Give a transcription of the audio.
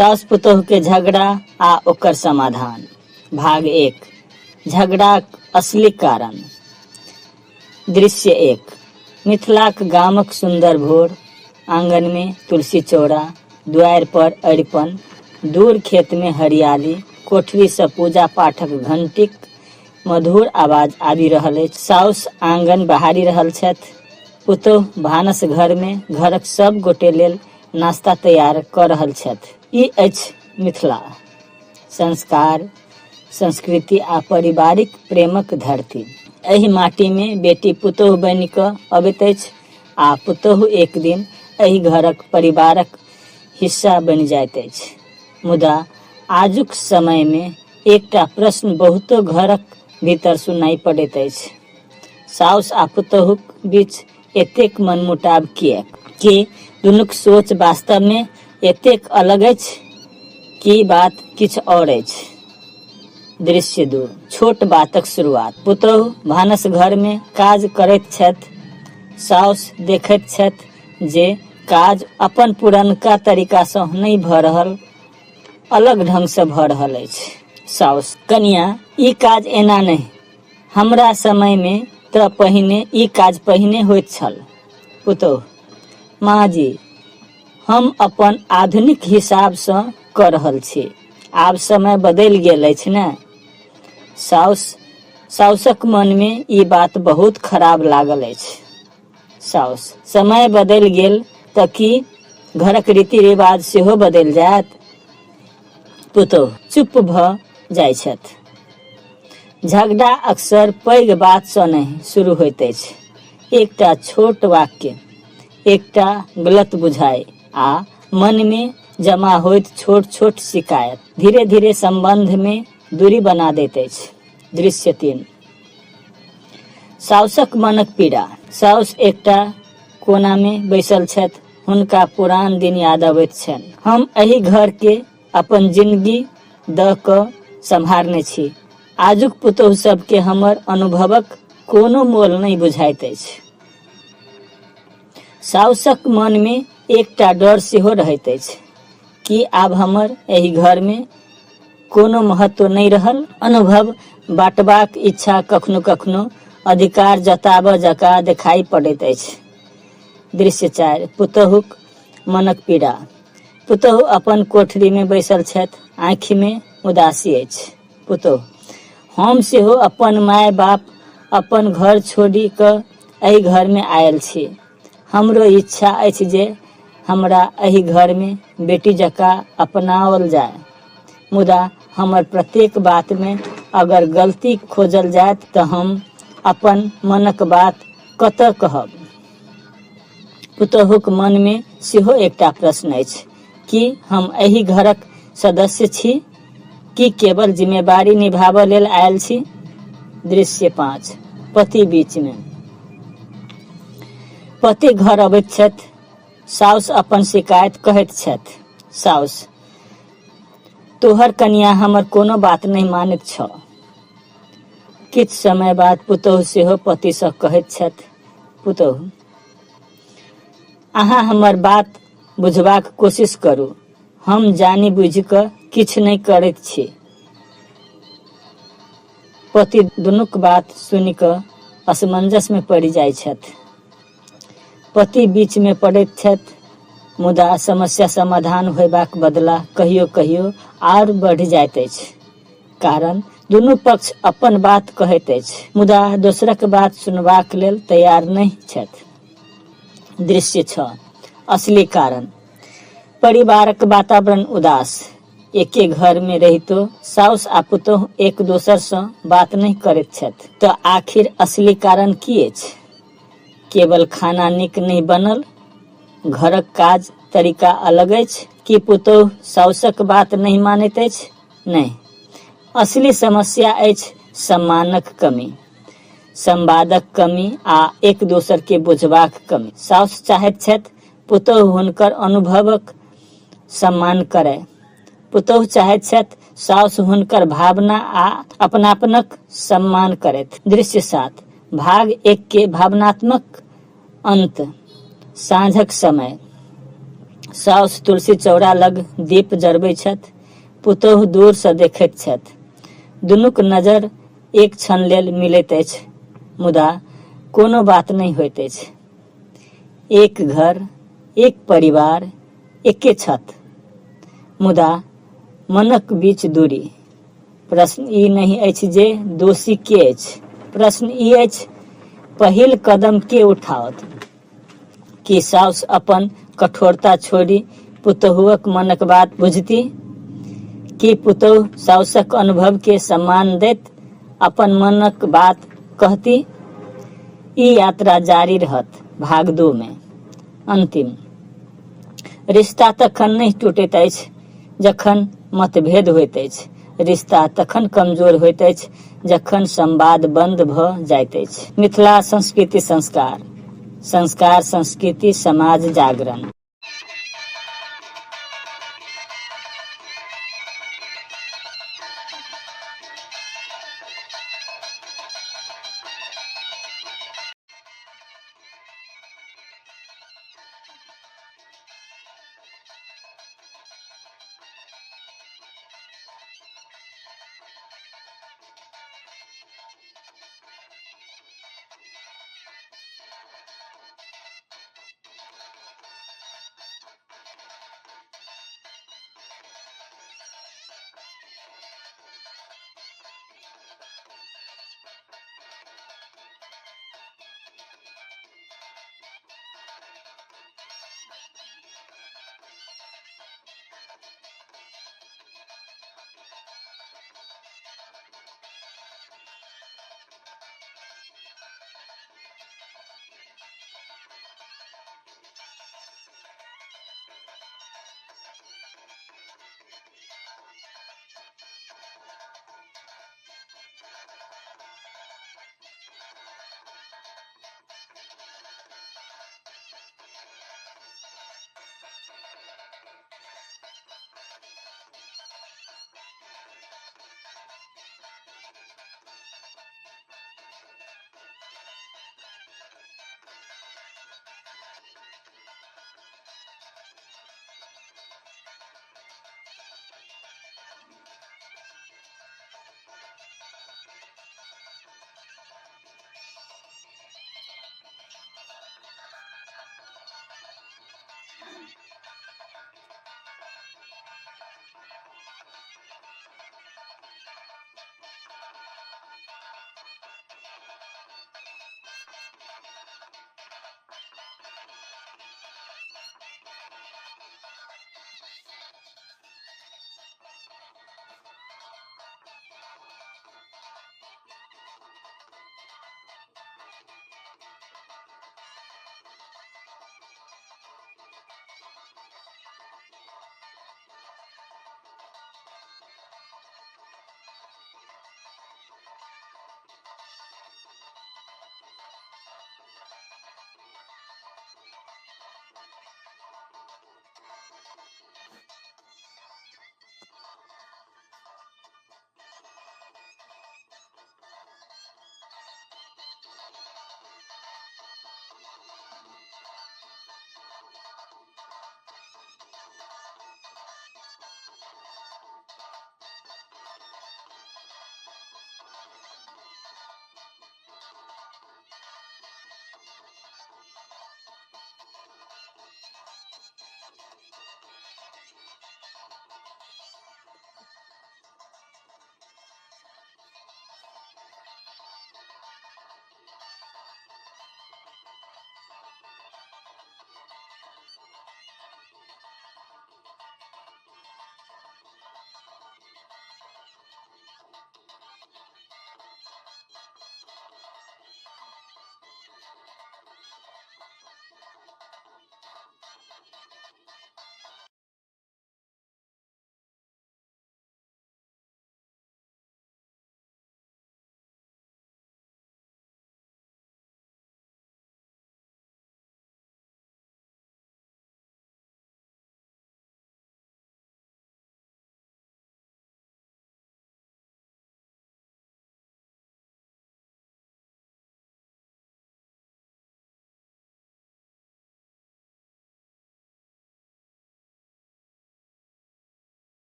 सास पुतोह के झगड़ा आ ओकर समाधान। भाग 1। झगड़ाक असली कारण। दृश्य 1। मिथिलाक गामक सुंदर भोर। आंगन में तुलसी चौरा, द्वार पर अरिपन, दूर खेत में हरियाली, कोठरी से पूजा पाठक घंटीक मधुर आवाज आबि रहल अछि। साउस आंगन बहारि रहल छथि। पुतोह भानस घर में घरक सब गोटे लेल नाश्ता तैयार कऽ रहल छथि। ई अछि मिथिला, संस्कार, संस्कृति आ पारिवारिक प्रेमक धरती। एहि माटी में बेटी पुतोह बनि कऽ अबैत अछि आ पुतोह एक दिन एहि घरक परिवारक हिस्सा बनि जाइत अछि। मुदा आजुक समय में एकटा प्रश्न बहुतो घरक भीतर सुनाई पड़ैत अछि। साउस आ पुतोहक बीच एतेक मनमुटाव किएक? कि दुनूक सोच वास्तव में एतेक अलग अछि कि बात किछु और अछि। दृश्य 2। छोट बातक शुरुआत। पुतोह भानस घर में काज करैत छथि। साउस देखैत छथि जे काज अपन पुरनका तरीका सँ नहि भऽ रहल, अलग ढंग सँ भऽ रहल अछि। साउस: कनिया, ई काज एना नहि, हमरा समय में तऽ पहिने ई काज पहिने होइत छल। पुतोह: माँ जी, हम अपन आधुनिक हिसाब सँ कऽ रहल छी, आब समय बदलि गेल अछि ने। साउसक मन में ई बात बहुत खराब लागल अछि। साउस: समय बदलि गेल तऽ की घरक रीति रिवाज सेहो बदलि जायत? पुतोह चुप भऽ जाइ छथि। झगड़ा अक्सर पैघ बात सँ नहि शुरू होइत अछि। एकटा छोट वाक्य, एकटा गलत बुझाइ आ मन में जमा होइत छोट छोट शिकायत धीरे धीरे संबंध में दूरी बना दैत अछि। दृश्य 3। साउसक मनक पीड़ा। साउस एकटा कोना में बैसल छथि। हुनका पुरान दिन याद अबैत छनि। हम एहि घर के अपन जिंदगी दऽ कऽ सम्हारने छी। आजुक पुतोह सबके हमर अनुभवक कोनो मोल नहि बुझाइत अछि। साउसक मन में एकटा डर सेहो रहैत अछि कि आब हमर एहि घर में कोनो महत्व नहि रहल। अनुभव बाँटबाक इच्छा कखनो कखनो अधिकार जताबऽ जकाँ देखाई पड़ैत अछि। दृश्य 4। पुतोहक मनक पीड़ा। पुतोह अपन कोठरी में बैसल छथि। आँखि में उदासी अछि। पुतोह: हम सेहो अपन माय बाप, अपन घर छोड़ि कऽ एहि घर में आयल छी। हमरो इच्छा अछि जे हमरा एहि घर में बेटी जकाँ अपनाओल जाय। मुदा हमर प्रत्येक बात में अगर गलती खोजल जायत तऽ हम अपन मनक बात कतऽ कहब? पुतोहक मन में सेहो एकटा प्रश्न अछि कि हम एहि घरक सदस्य छी कि केवल जिम्मेवारी निभाबऽ लेल आयल छी। दृश्य 5। पति बीच में। पति घर अबैत छथि। साउस अपन शिकायत कहैत छथि। साउस: तोहर कनिया हमर कोनो बात नहि मानैत छ। किछु समय बाद पुतोह सेहो पति सँ कहैत छथि। पुतोह: अहाँ हमर बात बुझबाक कोशिश करू, हम जानि बुझि कऽ किछु नहि करैत छी। पति दुनूक बात सुनि कऽ असमंजस में पड़ि जाइ छथि। पति बीच में पड़ैत छथि, मुदा समस्या समाधान होयबाक बदला कहियो कहियो आर बढ़ि जाइत अछि। कारण दुनू पक्ष अपन बात कहैत अछि, मुदा दोसरक बात सुनबाक लेल तैयार नहि छथि। दृश्य 6। असली कारण। परिवारक वातावरण उदास। एके घर में रहितो साउस आ पुतोह एक दोसर सँ बात नहि करैत छथि। तऽ आखिर असली कारण की अछि? केवल खाना नीक नहि बनल, घरक काज तरीका अलग अछि, कि पुतोह साउसक बात नहीं मानैत अछि? नहीं, असली समस्या अछि सम्मानक कमी, संवादक कमी आ एक दोसर के बुझबाक कमी। साउस चाहैत छथि पुतोह हुनकर अनुभवक सम्मान करय। पुतोह चाहैत छथि साउस हुनकर भावना आ अपनापनक सम्मान करैथ। दृश्य 7। भाग 1 के भावनात्मक अंत। साँझक समय। साउस तुलसी चौरा लग दीप जरबै छथि, पुतोहु दूर सँ देखैत छथि। दुनूक नजर एक क्षण लेल मिलैत अछि, मुदा कोनो बात नहि होइत अछि। एक घर, एक परिवार, एके छत, मुदा मनक बीच दूरी। प्रश्न ई नहीं अछि जे दोषी के अछि, प्रश्न ई अछि पहिल कदम के उठाओत। कि साउस अपन कठोरता छोड़ि पुतोहुक मनक बात बुझती, कि पुतोहु साउसक अनुभव के सम्मान दैत अपन मनक बात कहती। ई यात्रा जारी रहत भाग 2 में। अंतिम रिश्ता तखन नहीं टूटैत अछि जखन मतभेद होइत अछि, रिश्ता तखन कमजोर होइत अछि जखन संवाद बंद भ जाइत अछि। मिथिला संस्कृति संस्कार, संस्कार संस्कृति समाज जागरण।